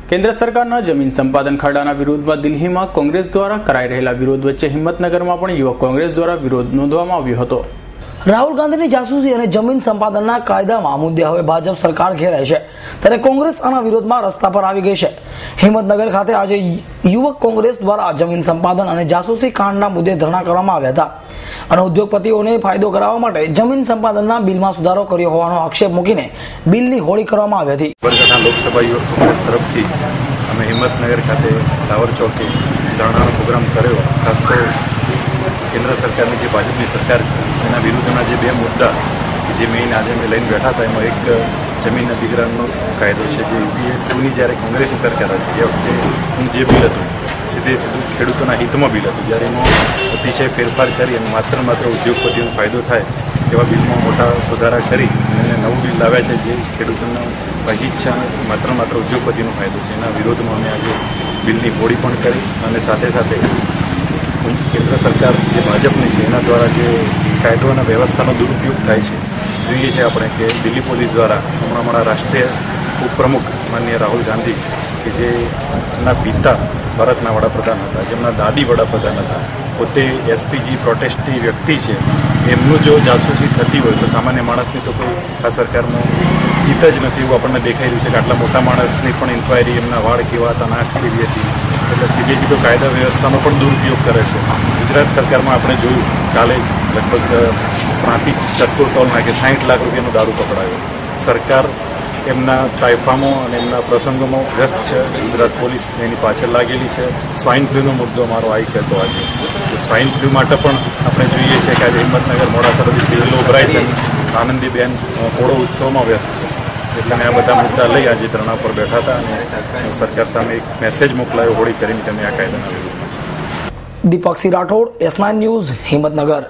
केन्द्र सरकारना जमीन संपादन खरडाना विरोधमां दिल्हीमां कोंग्रेस द्वारा कराई रहेला विरोध वच्चे हिम्मतनगरमां पण युवक कोंग्रेस द्वारा विरोध नोंधवामां આવ્યો હતો। राहुल गांधी जासूसी और जमीन संपादन कायदा मुद्दे हवे भाजप सरकार घेराय छे, त्यारे कांग्रेस आना विरोध में रस्ता पर आई गई है। हिम्मतनगर खाते आज युवक कांग्रेस द्वारा जमीन संपादन और जासूसी कांडना मुद्दे धरना करवामां આવ્યા હતા અને ઉદ્યોગપતિઓને ફાયદો કરાવવા માટે જમીન સંપાદનના બિલમાં સુધારો કર્યો હોવાનો આક્ષેપ મૂકીને બિલની હોળી કરવામાં આવી હતી। બનાસકાંઠા લોકસભા યુવક કોંગ્રેસ તરફથી અમે હિંમતનગર ખાતે ટાવર ચોકે ધરણાનો પ્રોગ્રામ કર્યો। ખાસ તો કેન્દ્ર સરકારની જે ભાજપની સરકાર છે એના વિરુદ્ધના જે બે મુદ્દા જે મેઇન આજે અમે લઈને બેઠા હતા એમાં એક જમીન અધિગ્રહણનો કાયદો છે જે યુપીએ જ્યારે કોંગ્રેસની સરકાર હતી એ વખતે જે બિલ હતું સીધે સીધું ખેડૂતોના હિતમાં બિલ હતું, જ્યારે એમાં અતિશય ફેરફાર કરી અને માત્ર ઉદ્યોગપતિઓનો ફાયદો થાય એવા બિલમાં મોટા સુધારા કરી અને નવું બિલ લાવ્યા છે જે ખેડૂતોનો હિત છે માત્ર ઉદ્યોગપતિનો ફાયદો છે। એના વિરોધમાં અમે આજે બિલની હોળી પણ કરી અને સાથે સાથે કેન્દ્ર સરકાર જે ભાજપની છે એના દ્વારા જે કાયદો અને વ્યવસ્થાનો દુરુપયોગ થાય છે જોઈએ છે આપણે કે દિલ્હી પોલીસ દ્વારા હમણાં રાષ્ટ્રીય ઉપપ્રમુખ માનનીય રાહુલ ગાંધી કે જે એમના પિતા ભારતના વડાપ્રધાન હતા, જેમના દાદી વડાપ્રધાન હતા, પોતે એસપીજી પ્રોટેસ્ટી વ્યક્તિ છે, એમનું જો જાસૂસી થતી હોય તો સામાન્ય માણસની તો કોઈ આ સરકારમાં જીત જ નથી એવું આપણને દેખાઈ રહ્યું છે કે આટલા મોટા માણસની પણ ઇન્ક્વાયરી એમના વાળ કેવા હતા, નાક કેવી હતી, એટલે સીધે સીધો કાયદા વ્યવસ્થાનો પણ દુરુપયોગ કરે છે। ગુજરાત સરકારમાં આપણે જોયું કાલે લગભગ 5 ચટકોર ટોલ નાખે 60 લાખ રૂપિયાનો દારૂ પકડાયો। સરકાર એમના તાઇફામાં અને એમના પ્રસંગોમાં વ્યસ્ત છે, ગુજરાત પોલીસ એની પાછળ લાગેલી છે। સ્વાઇન ફ્લૂનો મુદ્દો અમારો આવી હતો આજે, તો સ્વાઇન ફ્લૂ માટે પણ આપણે જોઈએ છીએ કે આજે હિંમતનગર મોડાસાથી સિવિલ ઉભરાય છે, આનંદીબેન પોળો ઉત્સવમાં વ્યસ્ત છે, એટલે મેં આ બધા મુદ્દા લઈ આજે ધરણા પર બેઠા હતા અને સરકાર સામે એક મેસેજ મોકલાયો હોળી કરીને તમે આ કાયદાના વિરોધમાં છે। દીપક સિંહ રાઠોડ, S9 ન્યૂઝ, હિંમતનગર।